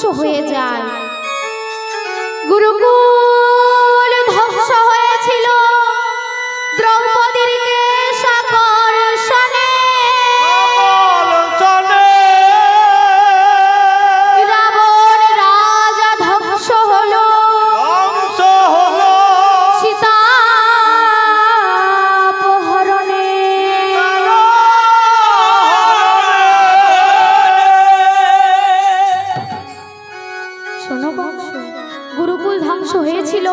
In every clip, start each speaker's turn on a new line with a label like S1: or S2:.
S1: ধ্বংস হয়ে যায়। গুরুকুল ধ্বংস হয়েছিল দ্রৌপদীর কেশাকর্ষণে। রাবণ রাজা ধ্বংস হলো সীতাপহরণে। শোনো বংশ, গুরুকুল ধ্বংস হয়েছিল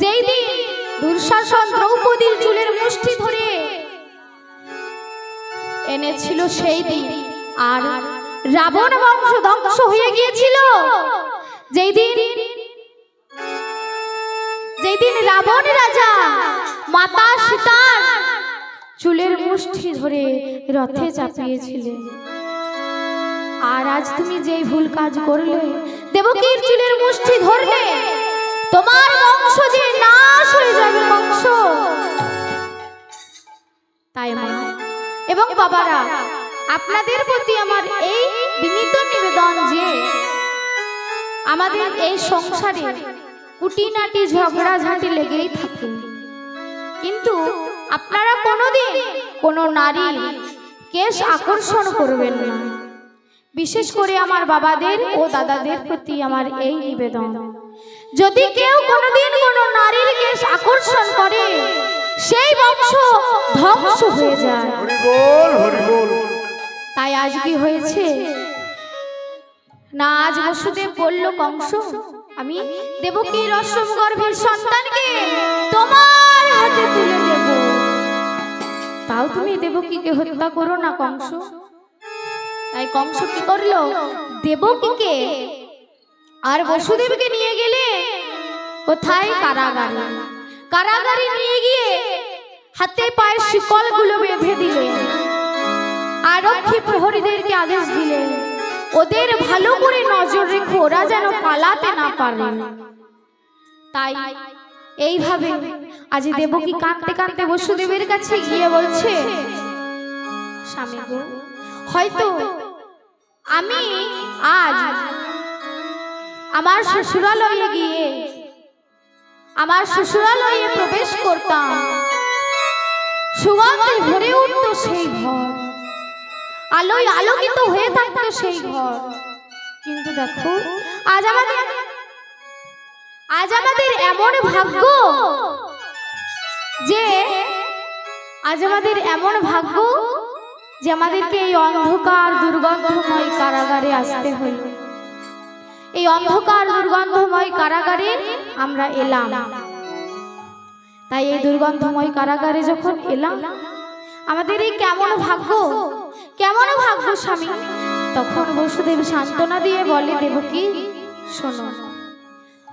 S1: যেই দিন দুঃশাসন দ্রৌপদীর চুলের মুষ্টি ধরে এনেছিল সেই দিন। আর রাবণ বংশ ধ্বংস হয়ে গিয়েছিল যেই দিন রাবণ রাজা মাতা সীতার চুলের মুষ্টি ধরে রথে চাপিয়েছিলেন। আর আজ তুমি যেই ভুল কাজ করলে, দেবকীর চুলের মুষ্টি ধরলে, তোমার বংশ যে নাশ হয়ে যাবে বংশ। তাই মা এবং বাবারা, আপনাদের প্রতি আমার এই বিনীত নিবেদন যে আমাদের এই সংসারে কুটিনাটি ঝগড়াঝাঁটি লেগেই থাকে, কিন্তু আপনারা কোনোদিন কোনো নারীর কেশ আকর্ষণ করবেন না। বিশেষ করে আমার বাবাদের ও দাদাদের প্রতি আমার এই নিবেদন, যদি কেউ কোনোদিন কোনো নারীর কেশ আকর্ষণ করে সেই বংশ ধ্বংস হয়ে যায়। তাই আজ কি হয়েছে না, আজ বসুদেব বলল কংস, আমি দেবকীর অষ্টম গর্ভের সন্তানকে তোমার হাতে তুলে দেব, তাও তুমি দেবকীকে হত্যা করো না কংস। তাই কংস কি করলো, দেবকীকে আর বসুদেবকে নিয়ে গেলে কোথায়, কারাগারে। কারাগারে নিয়ে গিয়ে হাতে পায়ে শিকলগুলো বেঁধে দিলেন। আরক্ষী প্রহরীদেরকে আদেশ দিলেন, ওদের ভালো করে নজর রেখো, ওরা যেন পালাতে না পারে। তাই এইভাবে আজ দেবকী কাঁদতে কাঁদতে বসুদেবের কাছে গিয়ে বলছে, স্বামী গো, হয়তো আমি আজ আমার শ্বশুরালয়ে গিয়ে আমার শ্বশুরালয়ে প্রবেশ করতাম, সুগন্ধে ভরে উঠত সেই ঘর, আলোয় আলোকিত হয়ে থাকতো সেই ঘর। কিন্তু দেখো আজ আমাদের এমন ভাগ্য যে আমাদেরকে এই অন্ধকার দুর্গন্ধময় কারাগারে আসতে হলো। এই অন্ধকার দুর্গন্ধময় কারাগারে আমরা এলাম। তাই এই দুর্গন্ধময় কারাগারে যখন এলাম, আমাদের এই কেমন ভাগ্য স্বামী। তখন বসুদেব সান্ত্বনা দিয়ে বলে, দেবকী শোনো,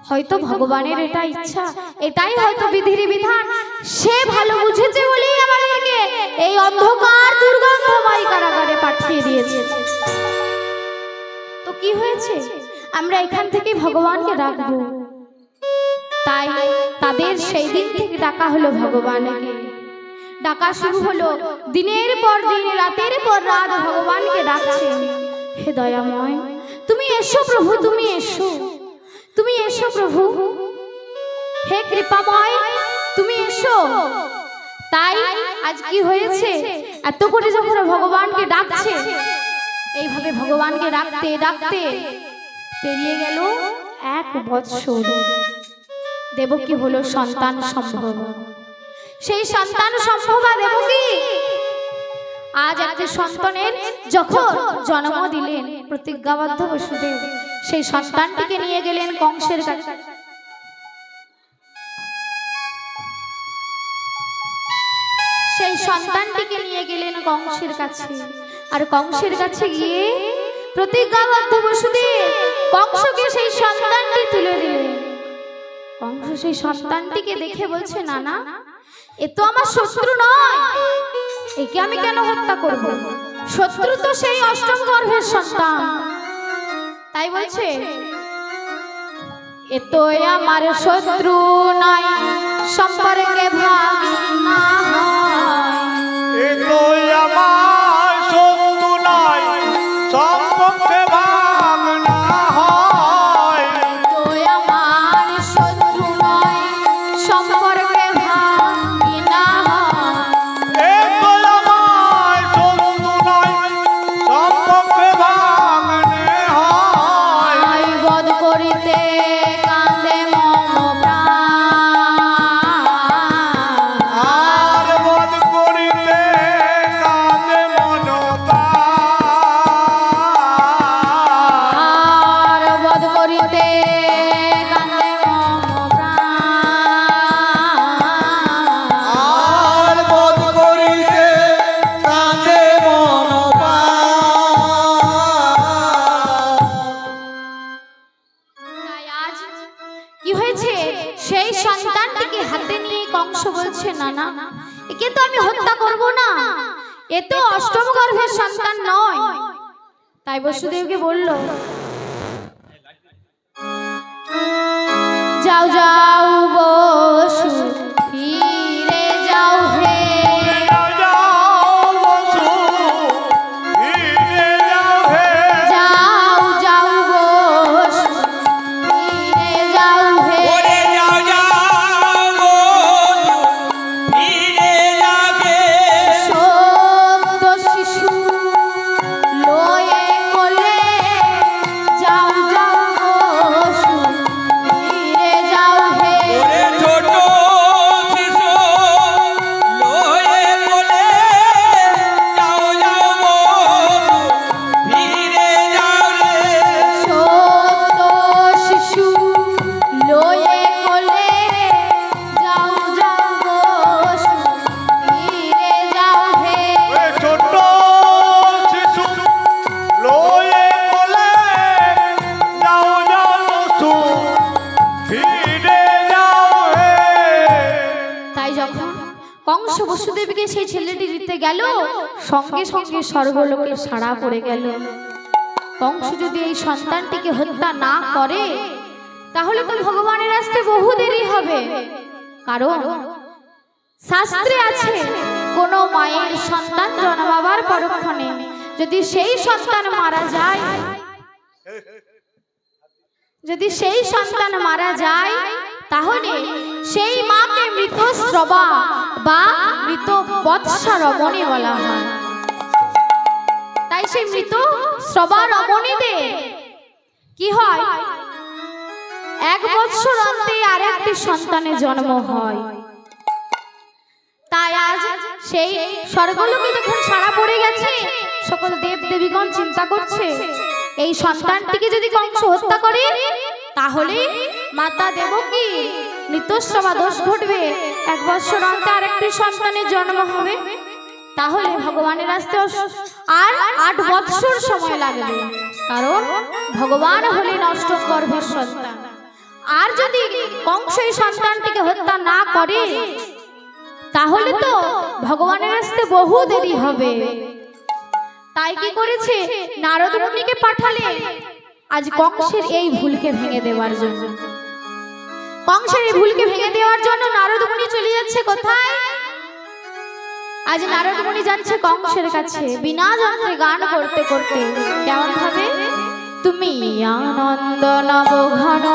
S1: হয়তো ভগবানের এটা ইচ্ছা, এটাই হয়তো বিধির বিধান। সে ভালো বুঝেছে বলেই আমাদেরকে এই অন্ধকার দুর্গন্ধময় কারাগারে পাঠিয়ে দিয়েছে। তো কি হয়েছে, আমরা এখান থেকে ভগবানকে ডাকবো। তাই তাদের সেই দিন থেকে ডাকা হলো ভগবানকে। ডাকা শুরু হলো, দিনের পর দিন, রাতের পর রাত ভগবানকে ডাকছে, হে দয়াময় তুমি এসো প্রভু, তুমি এসো, তুমি এসো প্রভু, হে কৃপাময় তুমি এসো। তাই আজ কি হয়েছে, এত করে যখন ভগবানকে ডাকছে, এইভাবে ভগবানকে ডাকতে ডাকতে পেরিয়ে গেল 1 বৎসর। দেবকী হলো সন্তান সম্ভব। সেই সন্তান সম্ভবা দেবকী আজ একটা সন্তানের যখন জন্ম দিলেন, প্রতিজ্ঞাবদ্ধ বসুদেব সেই সন্তানটিকে নিয়ে গেলেন কংসের কাছে। সেই সন্তানটিকে নিয়ে গেলেন কংসের কাছে। আর কংসের কাছে গিয়ে প্রতিজ্ঞাবদ্ধ বসুদেব কংসকে সেই সন্তানটি তুলে দিলেন। কংস সেই সন্তানটিকে দেখে বলছে, না না, এ তো আমার শত্রু নয়, একে আমি কেন হত্যা করব? শত্রু তো সেই অষ্টম গর্ভের সন্তান। তাই বলছে, এ তো আমার শত্রু নয়, সম্পর্কে ভাগ না হয়।
S2: এ তো আমার শত্রু নয়, সম্পর্কে ভাগ না হয়।
S1: না না, একে তো আমি হত্যা করব না, এ তো অষ্টম গর্ভের সন্তান নয়। তাই বসুদেবকে বলল, যাও যাও বসু ফিরে যাও হে, বসুদেবকে সেই ছেলেটি দিতে গেল, সঙ্গে সঙ্গে স্বর্গলোকে সাড়া পড়ে গেল। কংস যদি এই সন্তানটিকে হত্যা না করে তাহলে তো ভগবানের আসতে বহু দেরি হবে। কারণ শাস্ত্রে আছে, কোন মায়ের সন্তান জন্মাবার পরক্ষণে যদি সেই সন্তান মারা যায়, যদি সেই সন্তান মারা যায় তাহলে সেই মাকে মৃত শ্রবা বা মৃত বৎসা রমণী বলা হয়। তাই সেই মৃত শ্রবা রমণীদের কি হয়, 1 বৎসর অন্তে আরেকটি সন্তানের জন্ম হয়। তাই আজ সেই স্বর্গলোকে যখন সাড়া পড়ে গেছে, সকল দেব দেবীগণ চিন্তা করছে এই সন্তানটিকে যদি কংস হত্যা করে তাহলে মাতা দেবকী ঋতুস্রাবা দোষ ঘটবে, 1 বৎসর অন্তে আরেকটি সন্তানের জন্ম হবে, তাহলে ভগবানের আসতে আর 8 বৎসর সময় লাগবে। কারণ ভগবান হলেন অষ্টম গর্ভের সন্তান। আর যদি কংস এই সন্তানটিকে হত্যা না করে তাহলে তো ভগবানের আসতে বহু দেরি হবে। তাই কি করেছে, নারদ মুনিকে পাঠালে আজ কংসের এই ভুলকে ভেঙে দেওয়ার জন্য। কংসের এই ভুলকে ভেঙে দেওয়ার জন্য নারদ মুনি চলে যাচ্ছে কোথায়? আজ নারদ মুনি যাচ্ছে কংসের কাছে বিনা যন্ত্রে গান করতে করতে। কেমন ভাবে, তুমি আনন্দ নব ঘন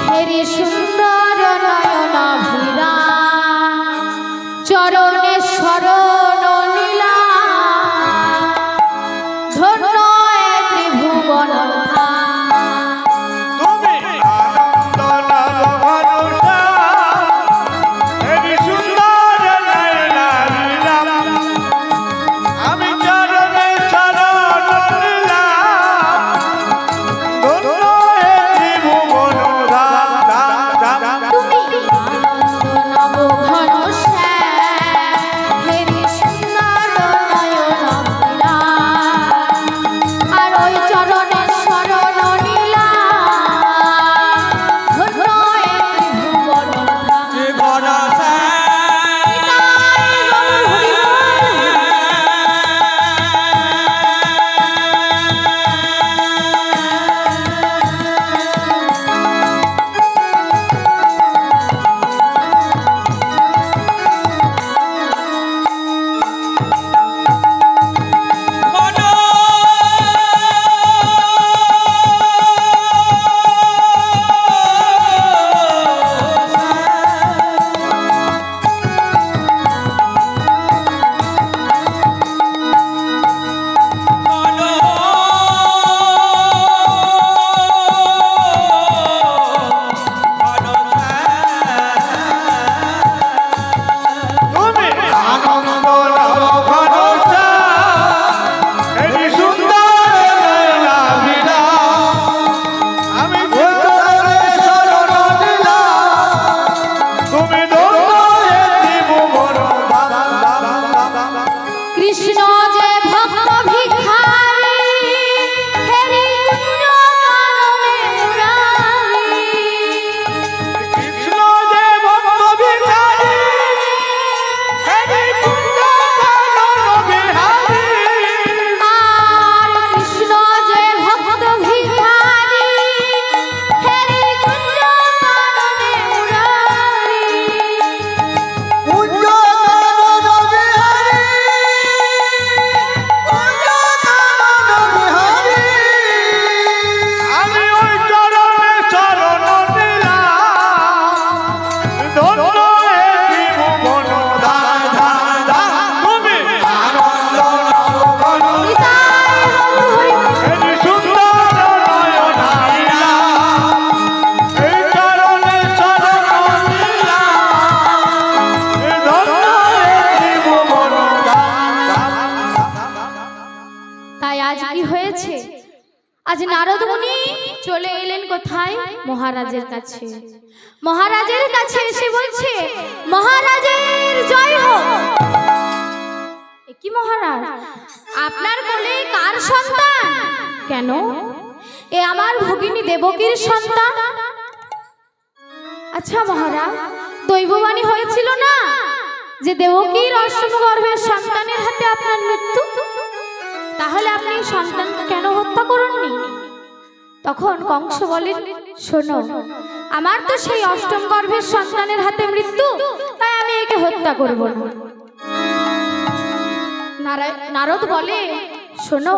S1: হেরি সুন্দর নয়ন ভিরা চরণে শরণ লীলা ধন্য ত্রিভুবন আজ কি হয়েছে? আজ নারদ মুনি চলে এলেন কোথায়? মহারাজের কাছে। মহারাজের কাছে এসে বলছে, মহারাজের জয় হোক। কি মহারাজ, আপনার কোলে কার সন্তান? কেন? এ আমার ভগিনী দেবকীর সন্তান। আচ্ছা মহারাজ, দৈববাণী হয়েছিল না যে দেবকীর অষ্টম গর্ভের সন্তানের হাতে আপনার মৃত্যু? তাহলে আপনি সন্তানকে কেন হত্যা করেননি? তখন কংস বলেন, শোনো, আমার তো সেই অষ্টম গর্ভের সন্তানের হাতে মৃত্যু, তাই আমি একে হত্যা করব না। নারদ বলে, শোনো,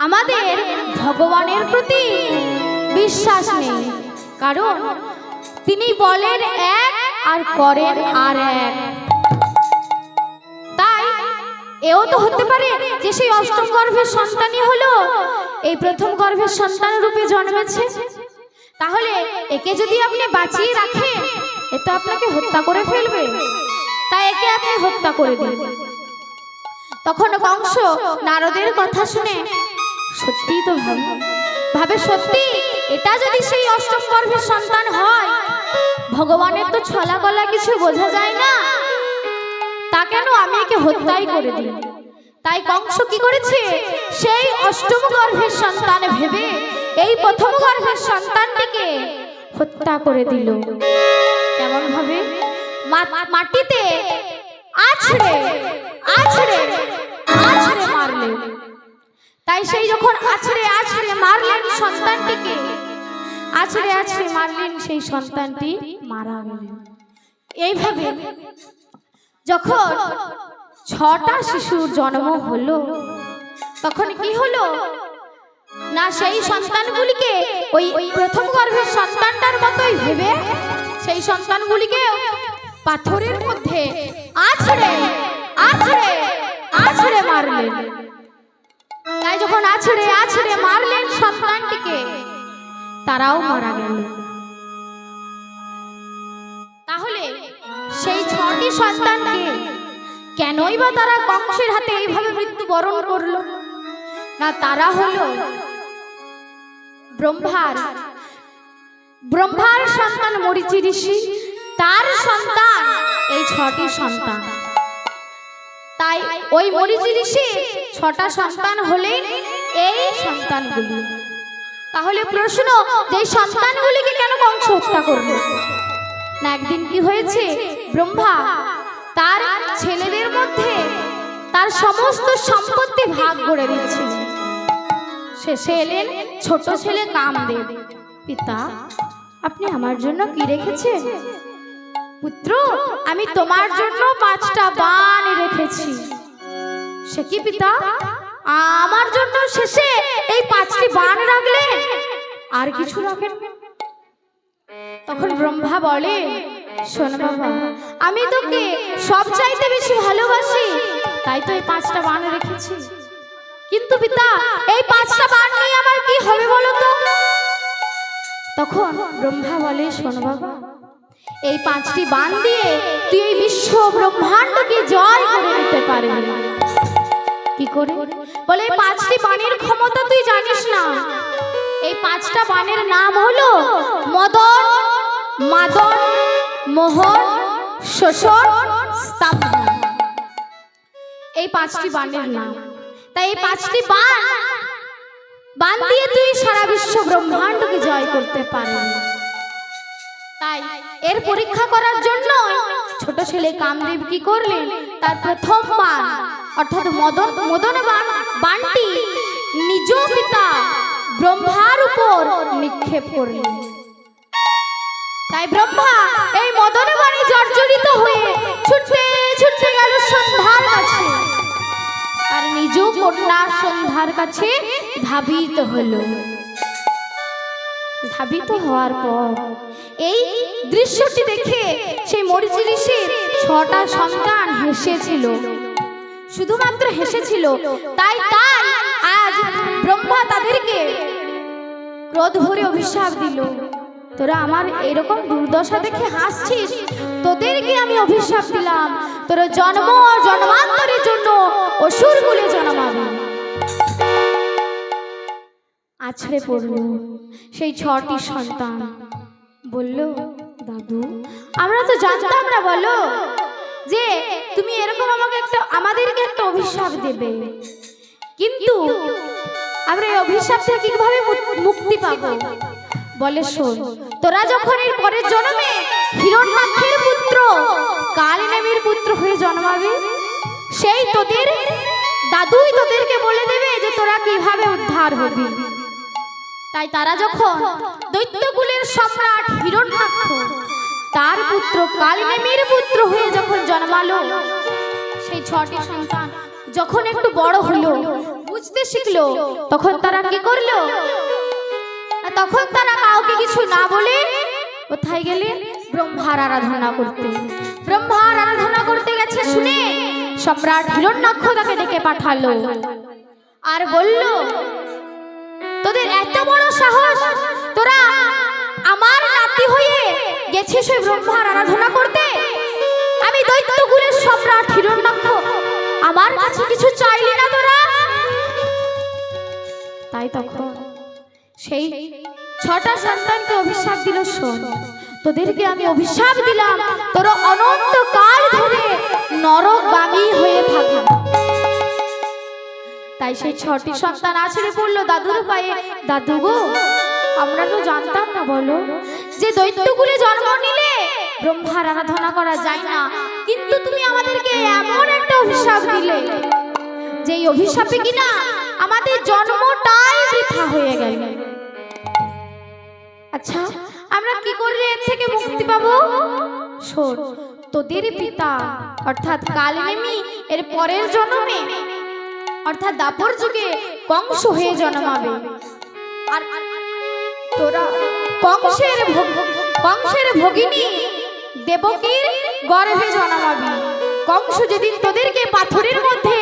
S1: আমাদের ভগবানের প্রতি বিশ্বাস নেই, কারণ তিনি বলেন এক আর করেন আর এক। তাই এও তো হতে পারে যে সেই অষ্টম গর্ভের সন্তানই হলো এই প্রথম গর্ভের সন্তান রূপে জন্মেছে। তাহলে একে যদি আপনি বাঁচিয়ে রাখেন, এ তো আপনাকে হত্যা করে ফেলবে, তাই একে আপনি হত্যা করে দিন। তখন কংস নারদের কথা শুনে সত্যিই তো ভাবে সত্যি এটা যদি সেই অষ্টম গর্ভের সন্তান হয়, ভগবানের তো ছলা কলা কিছু বোঝা যায় না, তা কেন আমি একে হত্যাই করে দিই। তাই কংস কি করেছে, সেই অষ্টম গর্ভের সন্তান ভেবে এই প্রথম গর্ভের সন্তানটিকে হত্যা করে দিল। কেমন ভাবে? মাটিতে আছড়ে আছড়ে আছড়ে মারলেন। তাই সেই যখন আছড়ে আছড়ে মারলেন সন্তানটিকে, আছড়ে আছড়ে মারলেন, সেই সন্তানটি মারা গেলেন। এইভাবে যখন 6টা শিশুর জন্ম হলো, তখন কি হলো না, সেই সন্তানগুলিকে ওই প্রথম গর্ভের সন্তানটার মতোই ভেবে সেই সন্তানগুলিকে পাথরের মধ্যে আছড়ে আছড়ে আছড়ে মারলেন। তাই যখন আছড়ে আছড়ে মারলেন সন্তানটিকে, তারাও মারা গেল। তাহলে সেই 6টি সন্তানকে কেনই বা তারা কংসের হাতে এইভাবে মৃত্যুবরণ করলো না? তারা হলো ব্রহ্মার সন্তান মরীচি ঋষি, তার সন্তান এই 6টি সন্তান। তাই ওই মরীচি ঋষির 6টা সন্তান হলেন এই সন্তানগুলি। তাহলে প্রশ্ন, যে সন্তানগুলিকে কেন কংস হত্যা করলো না? একদিন কি হয়েছে, ব্রহ্মা তার ছেলেদের মধ্যে তার সমস্ত সম্পত্তি ভাগ করে দিচ্ছিলেন। শেষে এলেন ছোট ছেলে কামদেব। পিতা, আপনি আমার জন্য কি রেখেছেন? পুত্র, আমি তোমার জন্য 5টা বাণ রেখেছি। সে কি পিতা, আমার জন্য শেষে এই 5টি বাণ রাখলেন, আর কিছু রাখেন? তখন ব্রহ্মা বলে, শোন বাবা, আমি তোকে সব চাইতে বেশি ভালোবাসি, তাই তো এই 5টা বাণ রেখেছি। কিন্তু পিতা, এই 5টা বাণ নিয়ে আমার কি হবে বলো তো? তখন ব্রহ্মা বলে, শোন বাবা, এই 5টি বাণ দিয়ে তুই এই বিশ্ব ব্রহ্মাণ্ডকে জয় করে নিতে পারবি। কি করে? বলে, এই 5টি বাণের ক্ষমতা তুই জানিস না। এই 5টা বাণের নাম হলো মদন, মাদন, মোহন, শোষণ, স্তম্ভন। এই 5টি বাণের নাম। তাই এই 5টি বাণ দিয়ে তুই সারা বিশ্ব ব্রহ্মাণ্ডকে জয় করতে পারবি। তাই এর পরীক্ষা করার জন্য ছোট ছেলে কামদেব কি করলেন, তার প্রথম বাণ অর্থাৎ মদন বাণটি নিজ পিতা ব্রহ্মার উপর নিক্ষেপ করলেন। তাই ব্রহ্মা এই মদন বাণে জর্জরিত হয়ে ছুটতে ছুটতে গেল সন্ধ্যার কাছে, আর নিজ কন্যা সন্ধ্যার কাছে ধাবিত হলো। ধাবিত হওয়ার পর এই দৃশ্যটি দেখে সেই মরীচি ঋষির 6টা সন্তান হেসেছিল, শুধুমাত্র হেসেছিল। তাই আজ ব্রহ্মা তাদেরকে ক্রোধ ভরে অভিশাপ দিল, তোরা আমার এরকম দুর্দশা দেখে হাসছিস, তোদেরকে আমি অভিশাপ দিলাম, তোরা জন্ম জন্মান্তরের জন্য অসুর কুলে জন্মাবি। আছড়ে পড়ল। সেই 6টি সন্তান বলল, দাদু আমরা তো জানতাম না বলো যে তুমি এরকম আমাদেরকে একটা অভিশাপ দেবে, কিন্তু আমরা এই অভিশাপ থেকে কিভাবে মুক্তি পাবো? বলে শোন, তোরা যখন এর পরের জন্মে হিরণ্যাক্ষের পুত্র কালনেমির পুত্র হয়ে জন্মাবে, সেই তোদের দাদুই তোদেরকে বলে দেবে যে তোরা কিভাবে উদ্ধার হবি। তাই তারা যখন দৈত্যকুলের সম্রাট হিরণ্যাক্ষ তার পুত্র কালনেমির পুত্র হয়ে যখন জন্মালো, সেই 6টি সন্তান যখন একটু বড় হলো, বুঝতে শিখলো, তখন তারা কি করলো? তখন তারা কাউকে কিছু না বলে কোথায় গেলেন? ব্রহ্মার আরাধনা করতে। ব্রহ্মার আরাধনা করতে গেছে শুনে সম্রাট হিরণ্যাক্ষ তাকে ডেকে পাঠালো আর বলল, তোদের এত বড় সাহস, তোরা আমার নাতি হয়ে গেছিস ওই ব্রহ্মার আরাধনা করতে? আমি দৈত্যকুলের সম্রাট হিরণ্যাক্ষ, আমার কাছে কিছু চাইলি না তোরা? তাই তখন সেই 6টা সন্তানকে অভিশাপ দিল, শোন তোদেরকে আমি অভিশাপ দিলাম, তোরা অনন্তকাল ধরে নরকগামী হয়ে থাকবে। তাই সেই 6টি সন্তান আছড়ে পড়লো দাদুর পায়ে। দাদু গো, আমরা তো জানতাম না বলো যে দৈত্যকুলে জন্ম নিলে ব্রহ্মার আরাধনা করা যায় না, কিন্তু তুমি আমাদেরকে এমন একটা অভিশাপ দিলে যে এই অভিশাপে কিনা আমাদের জন্মটাই বৃথা হয়ে গেল। আচ্ছা আমরা কি করলে এর থেকে মুক্তি পাবো? শোন, তোদের পিতা অর্থাৎ কালনেমি এর পরের জন্মে অর্থাৎ দাপর যুগে কংস হয়ে জন্মাবে, আর তোরা কংসের ভগিনী দেবকীর গর্ভে জন্মাবি। কংস যেদিন তোদেরকে পাথরের মধ্যে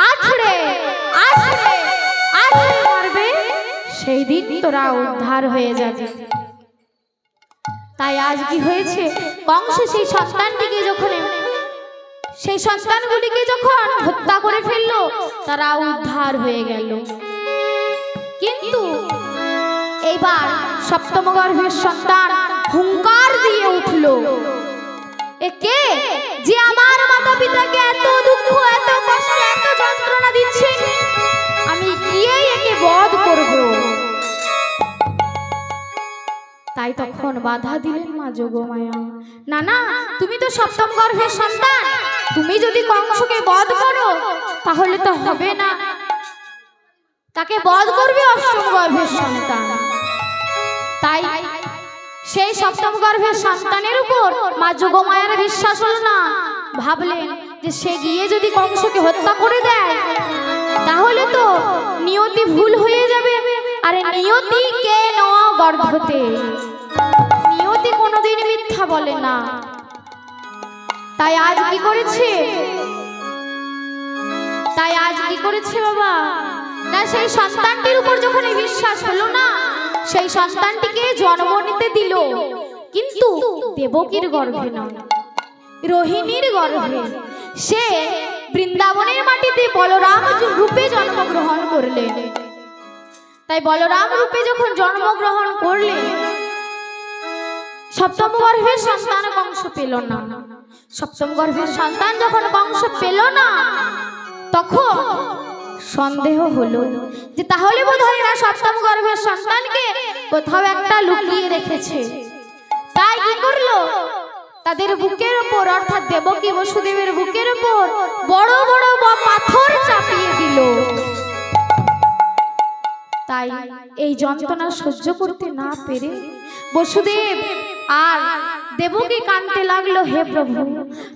S1: আছড়ে মারবে, সেই দিন তোরা উদ্ধার হয়ে যাবে। তাই আজ কি হয়েছে? কংস সেই সন্তানগুলিকে যখন হত্যা করে ফেললো, তারা উদ্ধার হয়ে গেল। কিন্তু এইবার 7ম গর্ভের সন্তান হুঙ্কার দিয়ে উঠল, একে যে আমার মাতা পিতাকে এত দুঃখ, এত কষ্ট, এত যন্ত্রণা দিচ্ছে, আমি গিয়ে একে বধ করব। তাই তখন বাধা দিলেন মা যোগমায়া, না না, তুমি তো 7ম গর্ভের সন্তান, তুমি যদি কংসকে বধ করো তাহলে তো হবে না, তাকে বধ করবে 8ম গর্ভের সন্তান। তাই সেই 7ম গর্ভের সন্তানের উপর মা যোগমায়ার বিশ্বাস হল না। ভাবলেন যে সে গিয়ে যদি কংসকে হত্যা করে দেয় তাহলে তো নিয়তি ভুল হয়ে যাবে। আরে নিয়তি কে ন গর্ধতে, নিয়তি কোনোদিন মিথ্যা বলে না। তাই আজ কি করেছে বাবা, না সেই সন্তানটির উপর যখন বিশ্বাস হলো না, সেই সন্তানটিকে জন্ম নিতে দিল, কিন্তু দেবকীর গর্ভে নয়, রোহিণীর গর্ভে। সে বৃন্দাবনের মাটিতে বলরাম রূপে জন্মগ্রহণ করলেন। তাই বলরাম রূপে যখন জন্মগ্রহণ করলেন, 7ম গর্ভের সন্তান কংস পেল না। 7ম গর্ভের সন্তান যখন কংস পেল না, তখন সন্দেহ হলো যে তাহলে বোধহয় এরা 7ম গর্ভের সন্তানকে কোথাও একটা লুকিয়ে রেখেছে। তাই কি করলো, তাদের বুকের উপর অর্থাৎ দেবকী বসুদেবের বুকের উপর বড় বড় পাথর চাপিয়ে দিল। তাই এই যন্ত্রণা সহ্য করতে না পেরে বসুদেব আর দেবকী কাঁদতে লাগলো, হে প্রভু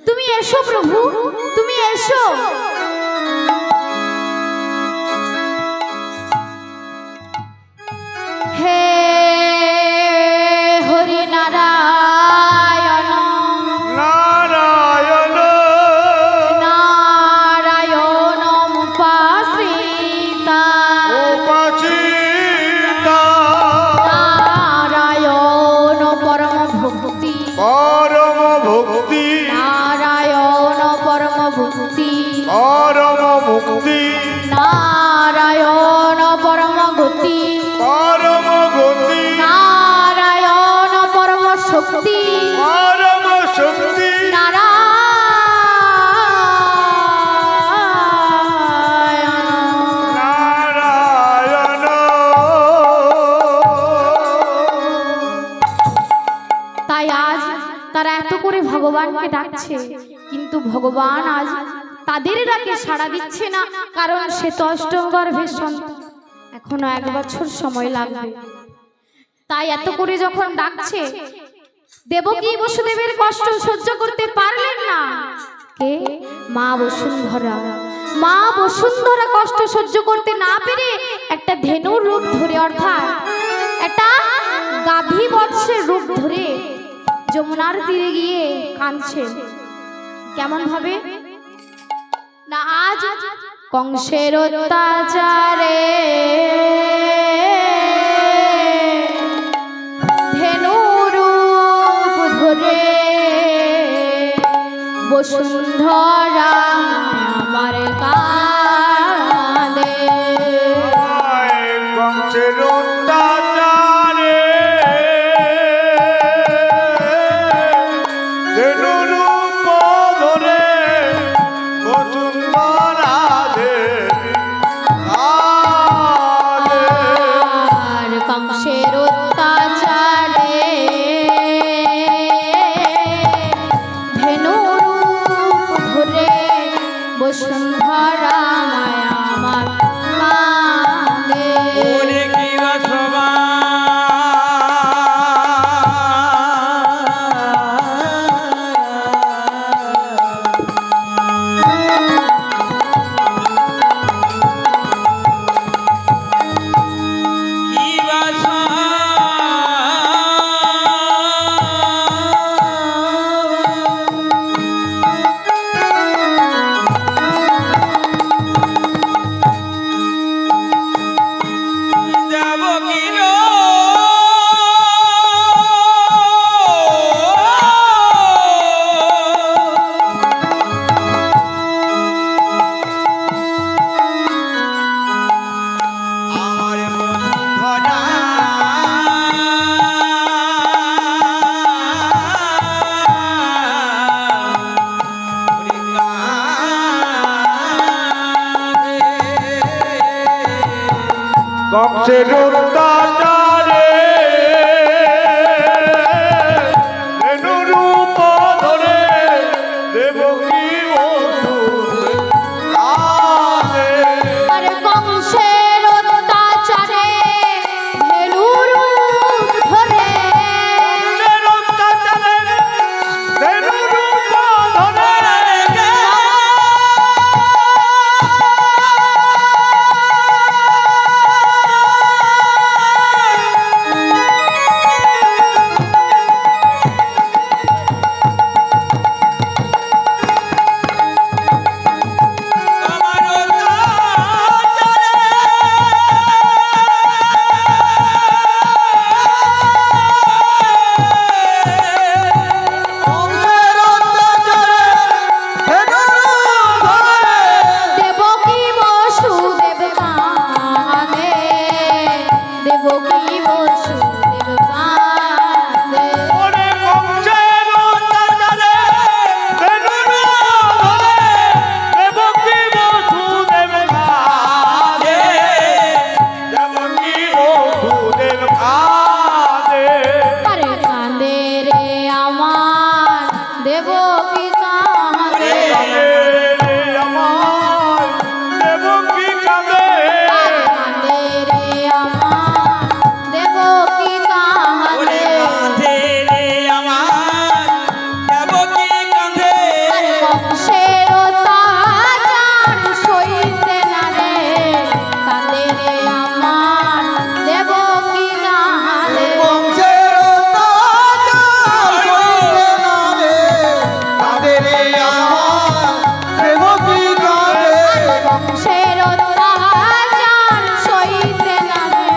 S1: তুমি এসো, প্রভু তুমি এসো। হে হরি নারায়ণ নারায়ণ নারায়ণ উপাসিতা নারায়ণ পরম ভক্তি নারায়ণ পরম ভক্তি নারায়ণ পরম গতি ভগবানকে ডাকছে, কিন্তু ভগবান আজ তাদের ডাকে সাড়া দিচ্ছে না, কারণ সে তো অষ্টম গর্ভের সন্তান, এখনো 1 বছর সময় লাগবে। তাই এত করে যখন ডাকছে, দেবকী বসুদেবের কষ্ট সহ্য করতে পারলেন না। কে? মা বসুন্ধরা। মা বসুন্ধরা কষ্ট সহ্য করতে না পেরে একটা ধেনুর রূপ ধরে, অর্থাৎ একটা গাভী বৎসের রূপ ধরে যমুনার তীরে গিয়ে কাঁদছে। কেমন ভাবে না, আজ কংসের অত্যাচারে ধেনুরূপ ধরে বসুন্ধরা আমার কাঁদে।
S2: কংসের অত্যাচারে ধেনুরূপ ধরে বসুন্ধরা দেবী কাঁদে।
S1: আর কংসের অত্যাচারে ধেনুরূপ ধরে বসুন্ধরা মায়া আমার কাঁদে।
S3: ওরে কি বাসবা কি বাসা যাব কি গো
S2: আমার বসুন্ধরা কংসের অত্যাচারে ধেনুরূপ ধরে দেবকী বসুন্ধরা কাঁদে।
S1: আর কংসের অত্যাচারে ধেনুরূপ ধরে
S2: কংসের অত্যাচারে ধেনুরূপ ধরে
S3: আমার
S2: কংসের অত্যাচারে ধেনুরূপ ধরে
S1: দেবকী বসুদেব কাঁদে, দেবকী বসুদেব কাঁদে।
S2: ওরে কংসের অত্যাচারে ধেনুরূপ ধরে দেবকী বসুদেব কাঁদে। দেবকী বসুদেব কাঁদে।
S1: আরে কাঁদে রে আমার দেবকী কাঁদে।
S2: কাঁদে রে আমার দেবকী কাঁদে।
S1: আরে কাঁদে রে আমার দেবকী
S3: ওরে
S1: কাঁদে।
S3: কাঁধে রে আমার দেবকী কাঁধে
S1: আরে কংসের অত্যাচার সইতে না রে, কাঁদে রে আমার দেবকী কাঁদে।
S2: কংসের অত্যাচার সইতে না রে, কাঁদে রে আমার দেবকী কাঁদে।
S1: কংসের অত্যাচার সইতে না রে,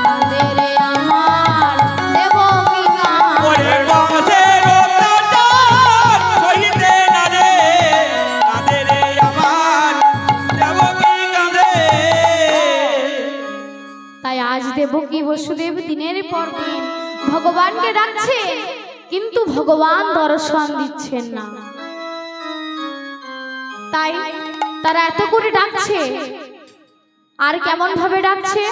S1: কাঁদে রে আমার দেবকী কাঁদে।
S3: ওরে কংসের অত্যাচার সইতে না রে কাঁধে রে আমার দেবকী কাঁধে।
S1: তাই আজ দেবকী বসুদেব দিনের পর দিন ভগবানকে ডাকছে, কিন্তু ভগবান দর্শন দিচ্ছেন না। তাই তারা এত করে ডাকছে, আর কেমন ভাবে ডাকছে